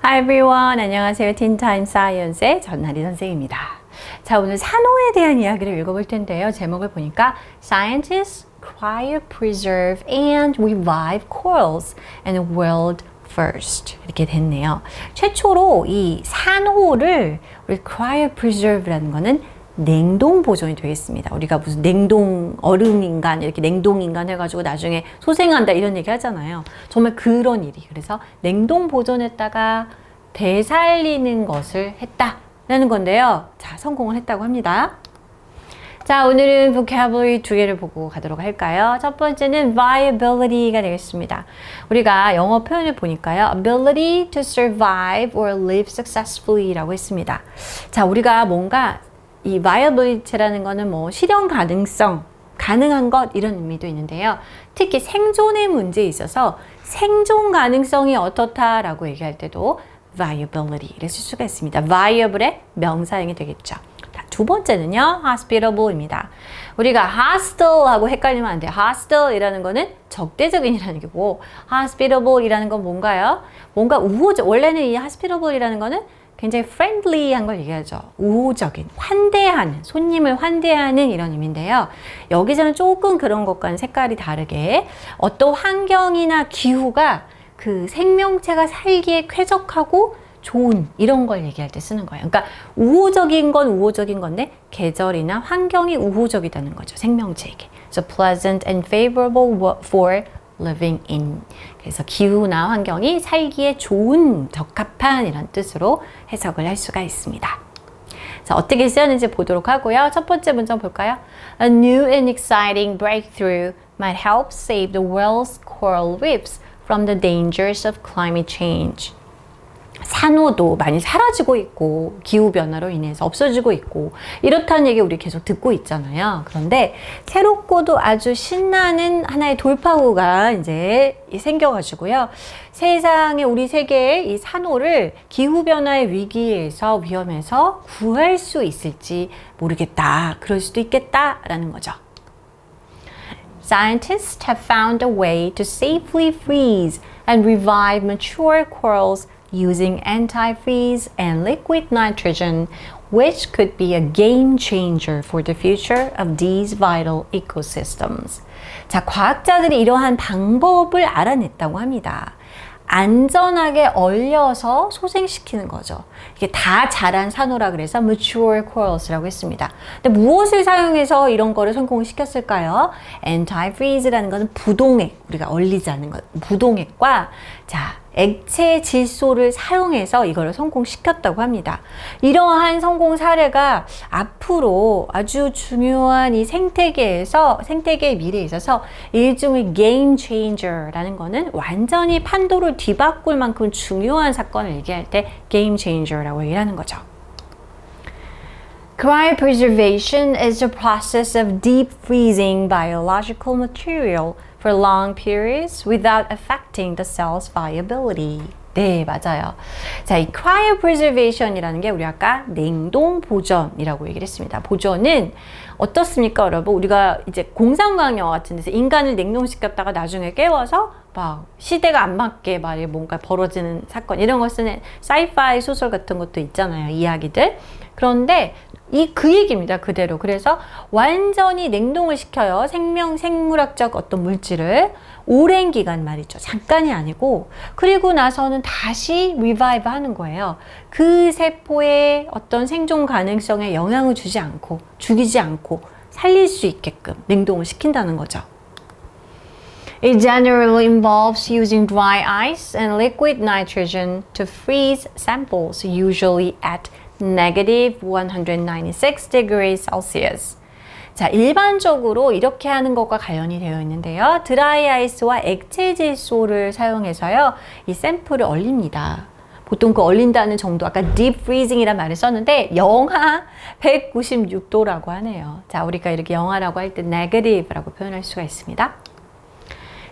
Hi everyone. 안녕하세요. 틴타임 사이언스의 전나리 선생입니다. 자, 오늘 산호에 대한 이야기를 읽어볼 텐데요. 제목을 보니까 Scientists cryopreserve and revive corals in the world first. 이렇게 됐네요. 최초로 이 산호를 우리 cryopreserve라는 거는 냉동 보존이 되겠습니다. 우리가 무슨 냉동 얼음 인간 이렇게 냉동 인간 해가지고 나중에 소생한다 이런 얘기 하잖아요. 정말 그런 일이. 그래서 냉동 보존했다가 되살리는 것을 했다라는 건데요. 자, 성공을 했다고 합니다. 자, 오늘은 vocabulary 두 개를 보고 가도록 할까요? 첫 번째는 viability가 되겠습니다. 우리가 영어 표현을 보니까요. ability to survive or live successfully 라고 했습니다. 자, 우리가 뭔가 이 viability라는 거는 뭐 실현 가능성, 가능한 것 이런 의미도 있는데요. 특히 생존의 문제에 있어서 생존 가능성이 어떻다라고 얘기할 때도 viability를 쓸 수가 있습니다. viable의 명사형이 되겠죠. 자, 두 번째는요. hospitable입니다. 우리가 hostle하고 헷갈리면 안 돼요. hostile이라는 거는 적대적인이라는 얘기고 hospitable이라는 건 뭔가요? 뭔가 우호적. 원래는 이 hospitable이라는 거는 굉장히 friendly한 걸 얘기하죠. 우호적인, 환대하는, 손님을 환대하는 이런 의미인데요. 여기서는 조금 그런 것과는 색깔이 다르게 어떤 환경이나 기후가 그 생명체가 살기에 쾌적하고 좋은 이런 걸 얘기할 때 쓰는 거예요. 그러니까 우호적인 건 우호적인 건데 계절이나 환경이 우호적이다는 거죠. 생명체에게. So pleasant and favorable for living in. 그래서 기후나 환경이 살기에 좋은, 적합한 이런 뜻으로 해석을 할 수가 있습니다. 자, 어떻게 쓰였는지 보도록 하고요. 첫 번째 문장 볼까요? A new and exciting breakthrough might help save the world's coral reefs from the dangers of climate change. 산호도 많이 사라지고 있고 기후변화로 인해서 없어지고 있고 이렇다는 얘기 우리 계속 듣고 있잖아요. 그런데 새롭고도 아주 신나는 하나의 돌파구가 이제 생겨가지고요. 세상에 우리 세계의 이 산호를 기후변화의 위기에서 위험에서 구할 수 있을지 모르겠다. 그럴 수도 있겠다라는 거죠. Scientists have found a way to safely freeze and revive mature corals using antifreeze and liquid nitrogen, which could be a game changer for the future of these vital ecosystems. 자, 과학자들이 이러한 방법을 알아냈다고 합니다. 안전하게 얼려서 소생시키는 거죠. 이게 다 자란 산호라 그래서 mature corals라고 했습니다. 근데 무엇을 사용해서 이런 거를 성공시켰을까요? antifreeze라는 것은 부동액, 우리가 얼리지 않는 것, 부동액과 자, 액체 질소를 사용해서 이거를 성공시켰다고 합니다. 이러한 성공 사례가 앞으로 아주 중요한 이 생태계의 미래에 있어서 일종의 game changer라는 거는 완전히 판도를 뒤바꿀 만큼 중요한 사건을 얘기할 때 game changer라고 얘기를 하는 거죠. Cryopreservation is the process of deep freezing biological material for long periods without affecting the cell's viability. 네, 맞아요. 자, 이 cryopreservation이라는 게 우리 아까 냉동 보존이라고 얘기를 했습니다. 보존은 어떻습니까, 여러분? 우리가 이제 공상과학 영화 같은 데서 인간을 냉동시켰다가 나중에 깨워서 막 시대가 안 맞게 말이에요. 뭔가 벌어지는 사건 이런 거 쓰는 사이파이 소설 같은 것도 있잖아요. 이야기들. 그런데 그 얘기입니다. 그대로. 그래서 완전히 냉동을 시켜요. 생물학적 어떤 물질을 오랜 기간 말이죠. 잠깐이 아니고 그리고 나서는 다시 revive 하는 거예요. 그 세포의 어떤 생존 가능성에 영향을 죽이지 않고 살릴 수 있게끔 냉동을 시킨다는 거죠. It generally involves using dry ice and liquid nitrogen to freeze samples, usually at negative 196 degrees Celsius. 자, 일반적으로 이렇게 하는 것과 관련이 되어 있는데요. 드라이 아이스와 액체 질소를 사용해서요. 이 샘플을 얼립니다. 보통 그 얼린다는 정도, 아까 deep freezing이란 말을 썼는데 영하 196도라고 하네요. 자, 우리가 이렇게 영하라고 할 때 negative라고 표현할 수가 있습니다.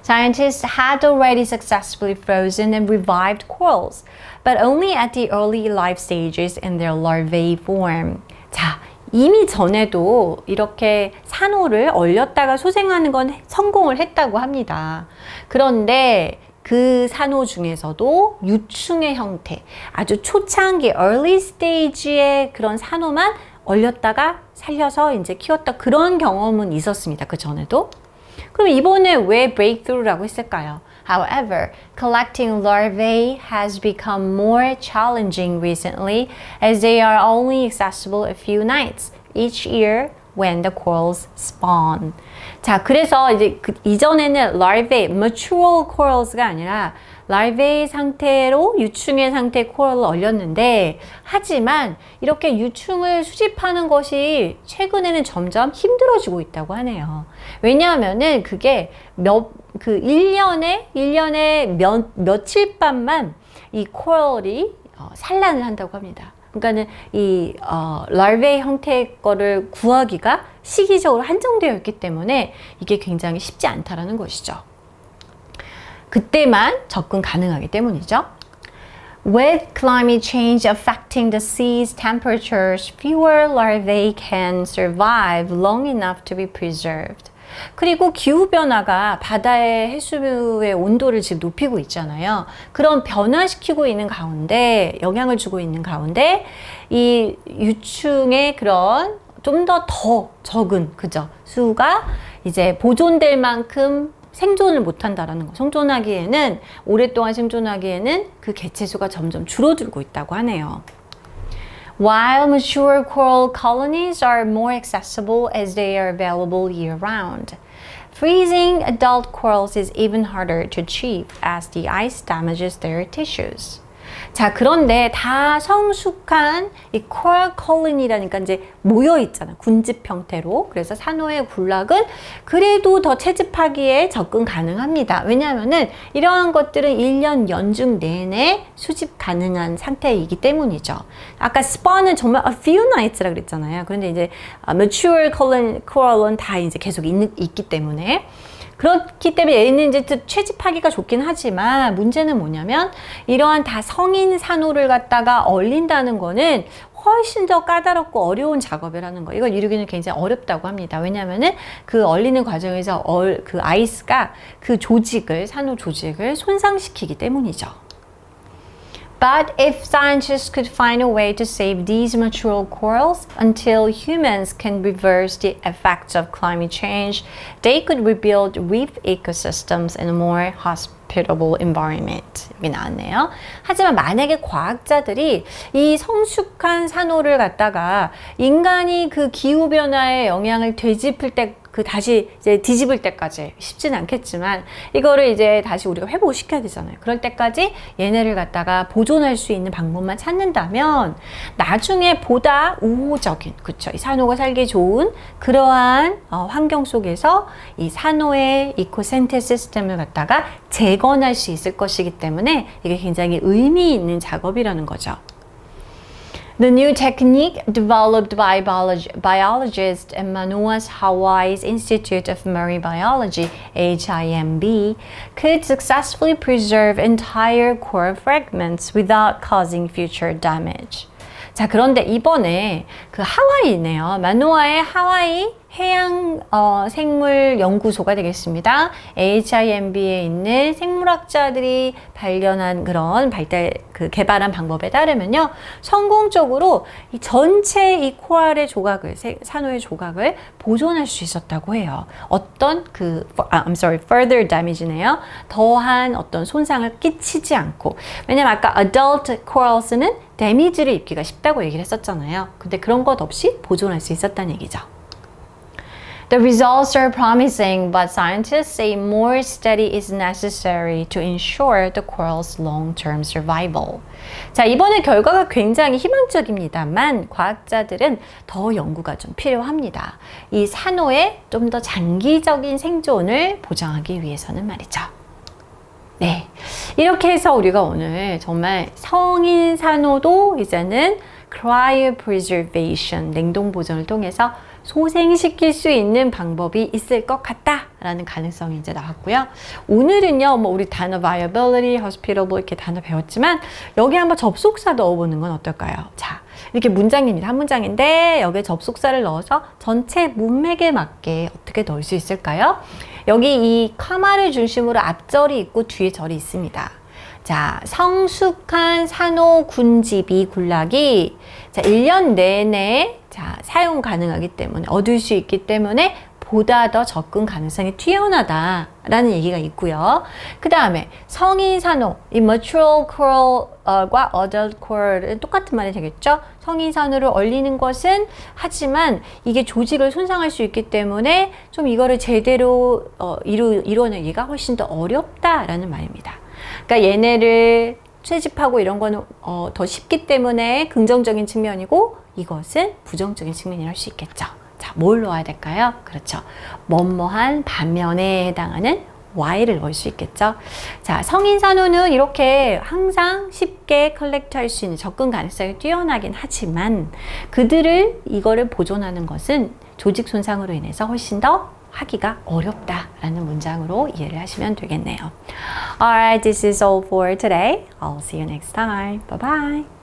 Scientists had already successfully frozen and revived corals, but only at the early life stages in their larvae form. 자, 이미 전에도 이렇게 산호를 얼렸다가 소생하는 건 성공을 했다고 합니다. 그런데 그 산호 중에서도 유충의 형태, 아주 초창기 early stage의 그런 산호만 얼렸다가 살려서 이제 키웠다 그런 경험은 있었습니다. 그 전에도. 그럼 이번에 왜 breakthrough라고 했을까요? However, collecting larvae has become more challenging recently as they are only accessible a few nights each year when the corals spawn. 자, 그래서 이제 이전에는 larvae, mature corals가 아니라 larvae 상태로 유충의 상태 코랄을 얼렸는데, 하지만 이렇게 유충을 수집하는 것이 최근에는 점점 힘들어지고 있다고 하네요. 왜냐하면은 그게 1년에 며칠 밤만 이 코랄이 산란을 한다고 합니다. 그러니까는 이 larvae 형태의 거를 구하기가 시기적으로 한정되어 있기 때문에 이게 굉장히 쉽지 않다라는 것이죠. 그때만 접근 가능하기 때문이죠. With climate change affecting the sea's temperatures, fewer larvae can survive long enough to be preserved. 그리고 기후변화가 바다의 해수의 온도를 지금 높이고 있잖아요. 그런 변화시키고 있는 가운데, 영향을 주고 있는 가운데, 이 유충의 그런 좀 더 적은, 그죠? 수가 이제 보존될 만큼 생존을 못한다라는 거. 오랫동안 생존하기에는 그 개체수가 점점 줄어들고 있다고 하네요. While mature coral colonies are more accessible as they are available year-round, freezing adult corals is even harder to achieve as the ice damages their tissues. 자, 그런데 다 성숙한 이 코랄 컬러니라니까 이제 모여 있잖아. 군집 형태로. 그래서 산호의 군락은 그래도 더 채집하기에 접근 가능합니다. 왜냐하면은 이러한 것들은 1년 연중 내내 수집 가능한 상태이기 때문이죠. 아까 스폰은 정말 a few nights라 그랬잖아요. 그런데 이제 mature coral은 다 이제 계속 있기 때문에. 그렇기 때문에 얘는 이제 채집하기가 좋긴 하지만 문제는 뭐냐면 이러한 다 성인 산호를 갖다가 얼린다는 거는 훨씬 더 까다롭고 어려운 작업이라는 거. 이걸 이루기는 굉장히 어렵다고 합니다. 왜냐하면은 그 얼리는 과정에서 그 아이스가 그 산호 조직을 손상시키기 때문이죠. But if scientists could find a way to save these mature corals until humans can reverse the effects of climate change, they could rebuild reef ecosystems in a more hospitable environment. 여기 나왔네요. 하지만 만약에 과학자들이 이 성숙한 산호를 갖다가 인간이 그 기후변화의 영향을 다시 이제 뒤집을 때까지 쉽진 않겠지만 이거를 이제 다시 우리가 회복시켜야 되잖아요. 그럴 때까지 얘네를 갖다가 보존할 수 있는 방법만 찾는다면 나중에 보다 우호적인, 그쵸? 이 산호가 살기 좋은 그러한 환경 속에서 이 산호의 이코센터 시스템을 갖다가 재건할 수 있을 것이기 때문에 이게 굉장히 의미 있는 작업이라는 거죠. The new technique developed by biologists at Manoa's Hawaii's Institute of Marine Biology, HIMB, could successfully preserve entire coral fragments without causing future damage. 자, 그런데 이번에 그 하와이네요. 마노아의 하와이 해양 생물 연구소가 되겠습니다. HIMB에 있는 생물학자들이 발견한 그런 개발한 방법에 따르면요, 성공적으로 이 전체 이 코랄의 조각을, 산호의 조각을 보존할 수 있었다고 해요. further damage네요. 더한 어떤 손상을 끼치지 않고. 왜냐면 아까 adult corals는 데미지를 입기가 쉽다고 얘기를 했었잖아요. 근데 그런 것 없이 보존할 수 있었다는 얘기죠. The results are promising, but scientists say more study is necessary to ensure the coral's long-term survival. 자, 이번에 결과가 굉장히 희망적입니다만 과학자들은 더 연구가 좀 필요합니다. 이 산호의 좀 더 장기적인 생존을 보장하기 위해서는 말이죠. 네, 이렇게 해서 우리가 오늘 정말 성인 산호도 이제는 cryopreservation, 냉동 보존을 통해서 소생시킬 수 있는 방법이 있을 것 같다라는 가능성이 이제 나왔고요. 오늘은요, 뭐 우리 단어 viability, hospitable 이렇게 단어 배웠지만 여기 한번 접속사 넣어보는 건 어떨까요? 자, 이렇게 문장입니다. 한 문장인데 여기에 접속사를 넣어서 전체 문맥에 맞게 어떻게 넣을 수 있을까요? 여기 이 카마를 중심으로 앞절이 있고 뒤에 절이 있습니다. 자, 성숙한 산호군집이 군락이 자, 1년 내내 자, 사용 가능하기 때문에 얻을 수 있기 때문에 보다 더 접근 가능성이 뛰어나다라는 얘기가 있고요. 그 다음에 성인 산호, 이 mature coral과 adult coral은 똑같은 말이 되겠죠. 성인 산호를 얼리는 것은 하지만 이게 조직을 손상할 수 있기 때문에 좀 이거를 제대로 이뤄내기가 훨씬 더 어렵다라는 말입니다. 그러니까 얘네를 채집하고 이런 거는 더 쉽기 때문에 긍정적인 측면이고 이것은 부정적인 측면이라 할 수 있겠죠. 자, 뭘 넣어야 될까요? 그렇죠. 뭐뭐한 반면에 해당하는 Y를 넣을 수 있겠죠. 자, 성인 산호는 이렇게 항상 쉽게 컬렉트할 수 있는 접근 가능성이 뛰어나긴 하지만 그들을 이거를 보존하는 것은 조직 손상으로 인해서 훨씬 더 하기가 어렵다라는 문장으로 이해를 하시면 되겠네요. Alright, this is all for today. I'll see you next time. Bye bye.